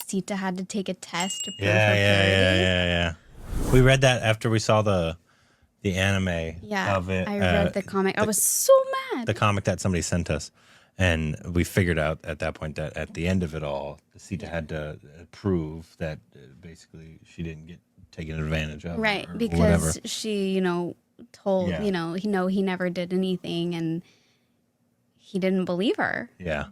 Sita had to take a test to prove Yeah, her yeah, purity. yeah. We read that after we saw the anime of it. I read the comic. I was so mad. The comic that somebody sent us. And we figured out at that point that at the end of it all, Sita had to prove that basically she didn't get taken advantage of. Right, or because whatever. she, told, Yeah. he never did anything and he didn't believe her. Yeah.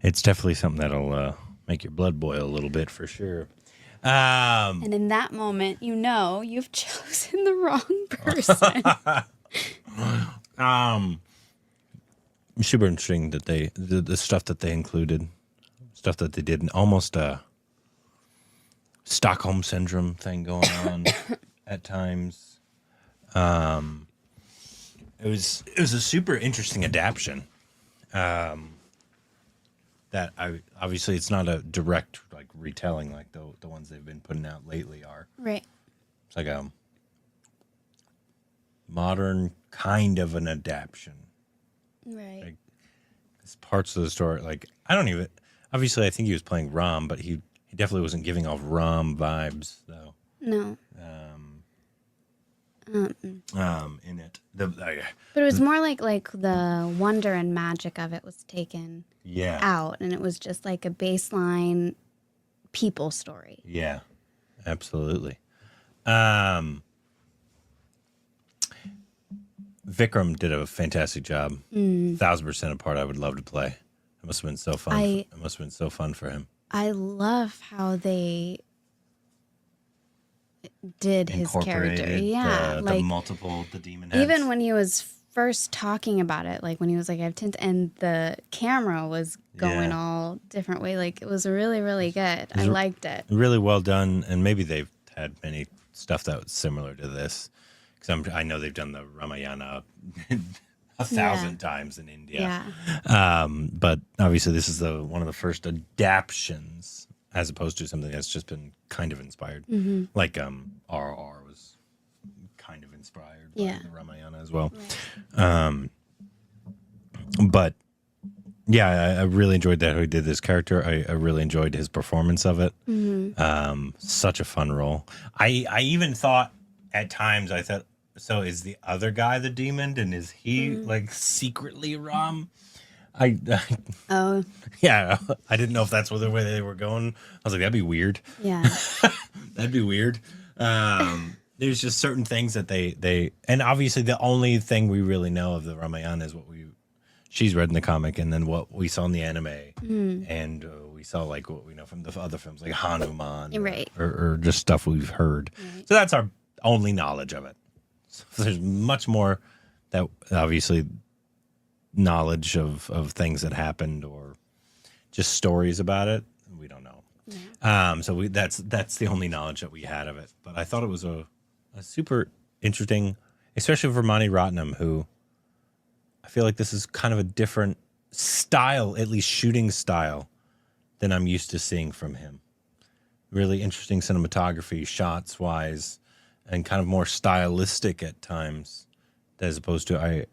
It's definitely something that'll make your blood boil a little bit for sure. And in that moment, you've chosen the wrong person. Super interesting that the stuff that they included, stuff that they did, and almost a Stockholm syndrome thing going on at times. It was a super interesting adaptation. That obviously it's not a direct like retelling like the ones they've been putting out lately are. Right. It's like a modern kind of an adaptation. Right. Like, parts of the story, like I don't even. Obviously, I think he was playing Rom, but he definitely wasn't giving off Rom vibes though. No. In it, But it was more like the wonder and magic of it was taken out, and it was just like a baseline people story. Yeah, absolutely. Vikram did a fantastic job. 1,000% a part I would love to play. It must have been so fun. It must have been so fun for him. I love how they did his character. Yeah, the demon heads. Even when he was first talking about it, like when he was like, I have tint, and the camera was going all different way. Like it was really, really good. I liked it. Really well done. And maybe they've had many stuff that was similar to this. Because I know they've done the Ramayana 1,000 times in India. Yeah. But obviously this is one of the first adaptions as opposed to something that's just been kind of inspired. Mm-hmm. Like RR was kind of inspired by the Ramayana as well. Right. But yeah, I really enjoyed that how he did this character. I really enjoyed his performance of it. Mm-hmm. Such a fun role. I even thought at times, I thought, so is the other guy the demon, and is he like secretly Ram? Yeah, I didn't know if that's the way they were going. I was like, that'd be weird. Yeah, that'd be weird. There's just certain things that they and obviously the only thing we really know of the Ramayana is what she's read in the comic, and then what we saw in the anime, and we saw like what we know from the other films, like Hanuman, right, or just stuff we've heard. Right. So that's our only knowledge of it. So there's much more that obviously knowledge of things that happened or just stories about it. We don't know. Yeah. So that's the only knowledge that we had of it. But I thought it was a super interesting, especially for Mani Ratnam, who I feel like this is kind of a different style, at least shooting style, than I'm used to seeing from him. Really interesting cinematography, shots wise, and kind of more stylistic at times, as opposed to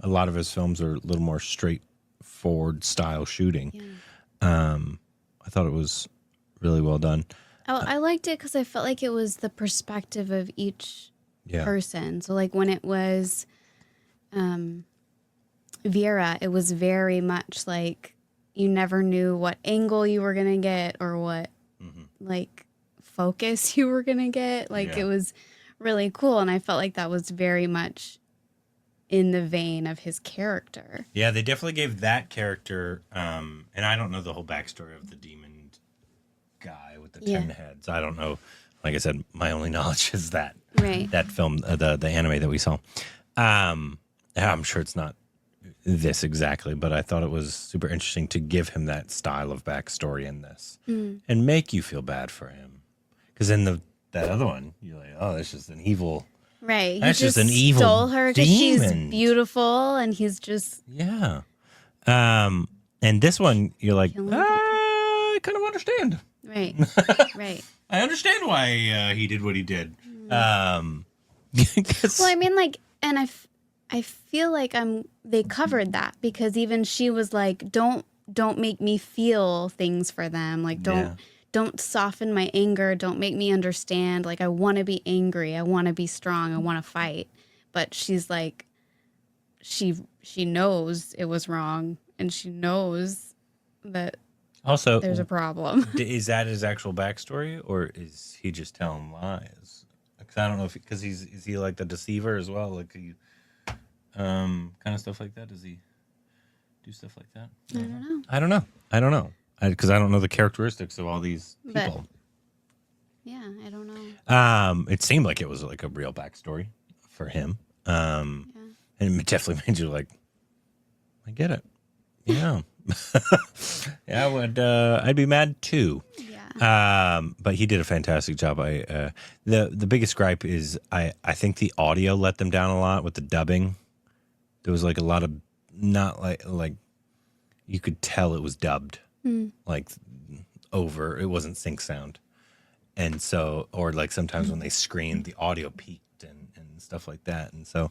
a lot of his films are a little more straightforward style shooting. Yeah. I thought it was really well done. I liked it because I felt like it was the perspective of each person. So like when it was Vera, it was very much like you never knew what angle you were going to get or what like focus you were going to get. Like it was really cool. And I felt like that was very much in the vein of his character. Yeah, they definitely gave that character, and I don't know the whole backstory of the demon guy with the 10 heads. I don't know. Like I said, my only knowledge is that film, the anime that we saw. I'm sure it's not this exactly, but I thought it was super interesting to give him that style of backstory in this and make you feel bad for him. Because in that other one, you're like, oh, that's just an evil. Right. That's he just an evil stole her because she's demon. beautiful, and he's just and this one, you're like, I kind of understand. Right. Right. I understand why he did what he did. Well, I mean, like, and I feel like they covered that because even she was like, don't don't make me feel things for them. Like, don't soften my anger. Don't make me understand. Like, I want to be angry. I want to be strong. I want to fight. But she's like, she knows it was wrong, and she knows that also there's a problem. Is that his actual backstory, or is he just telling lies? Because I don't know because is he like the deceiver as well? Like, kind of stuff like that. Does he do stuff like that? I don't know. Because I don't know the characteristics of all these people. Yeah, I don't know. It seemed like it was like a real backstory for him. And it definitely made you like, I get it. Yeah. Yeah, I would. I'd be mad too. Yeah. But he did a fantastic job. The biggest gripe is I think the audio let them down a lot with the dubbing. There was like a lot of not like you could tell it was dubbed like over. It wasn't sync sound, and so or like sometimes when they screamed, the audio peaked and stuff like that. And so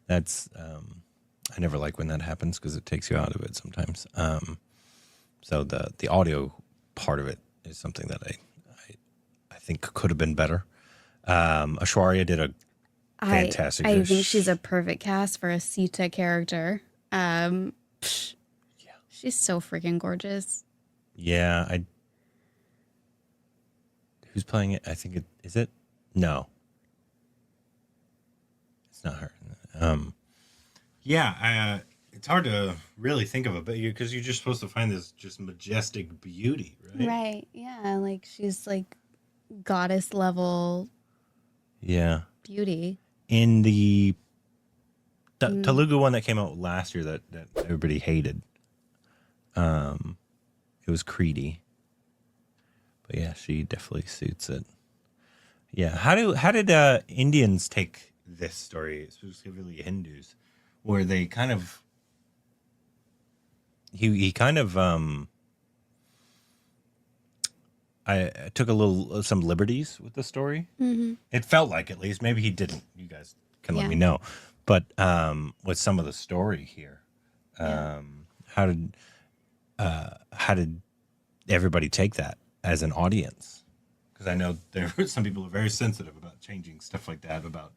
that's I never like when that happens because it takes you out of it sometimes. So the audio part of it is something that I think could have been better. Aishwarya did a fantastic job. I think she's a perfect cast for a Sita character. She's so freaking gorgeous. Yeah, who's playing it? I think is it? No. It's not her. It's hard to really think of it, but because you're just supposed to find this just majestic beauty, right? Right. Yeah, like she's like goddess level. Yeah. Beauty. In the Telugu one that came out last year that everybody hated, it was Creedy. But yeah, she definitely suits it. Yeah. How did Indians take this story, specifically Hindus, where they kind of he kind of I took some liberties with the story. Mm-hmm. It felt like, at least, maybe he didn't. You guys can let me know. But with some of the story here, how did everybody take that as an audience? Because I know there were some people who are very sensitive about changing stuff like that about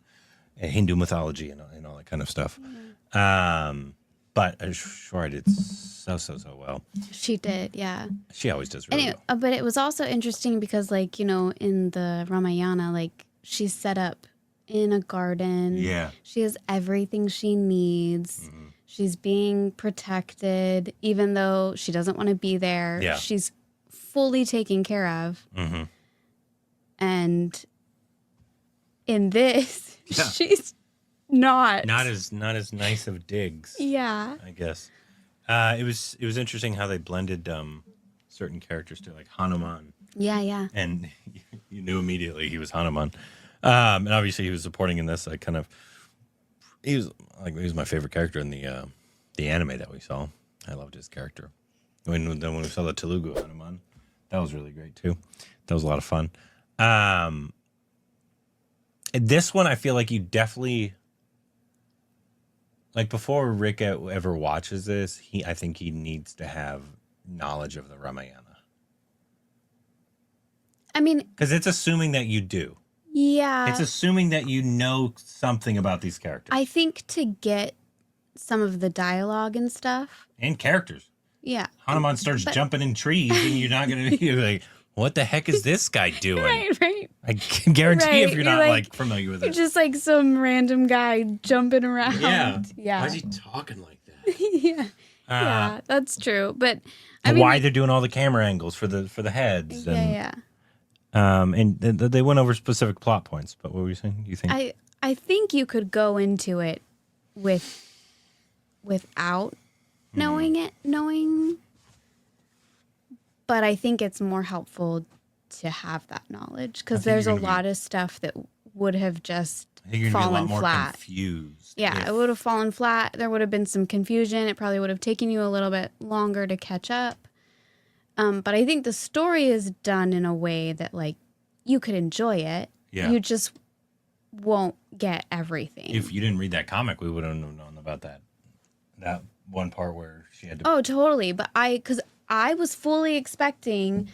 Hindu mythology and all that kind of stuff. Mm-hmm. But Aishwarya did so well. She did, yeah. She always does really well. But it was also interesting because, like, you know, in the Ramayana, like, she's set up in a garden. Yeah. She has everything she needs. Mm-hmm. She's being protected, even though she doesn't want to be there. Yeah. She's fully taken care of. Mm-hmm. And in this, she's not as nice of digs. Yeah, I guess it was interesting how they blended certain characters too, like Hanuman. Yeah. And you knew immediately he was Hanuman, and obviously he was supporting in this. He was my favorite character in the anime that we saw. I loved his character. When we saw the Telugu Hanuman, that was really great too. That was a lot of fun. This one I feel like you definitely. Like, before Rick ever watches this, I think he needs to have knowledge of the Ramayana. I mean... Because it's assuming that you do. Yeah. It's assuming that you know something about these characters. I think to get some of the dialogue and stuff. And characters. Yeah. Hanuman starts jumping in trees, and you're not going to be like, what the heck is this guy doing? Right. I can guarantee if you're not like familiar with it. You're just like some random guy jumping around. Yeah. Why is he talking like that? Yeah, that's true. But I mean, why they're doing all the camera angles for the heads? And they went over specific plot points. But what were you saying? You think? I think you could go into it without knowing. But I think it's more helpful to have that knowledge because there's a lot of stuff that would have just fallen flat. Confused. Yeah, it would have fallen flat. There would have been some confusion. It probably would have taken you a little bit longer to catch up. But I think the story is done in a way that, like, you could enjoy it. Yeah. You just won't get everything. If you didn't read that comic, we wouldn't have known about that one part where she had to. Oh, totally. But because I was fully expecting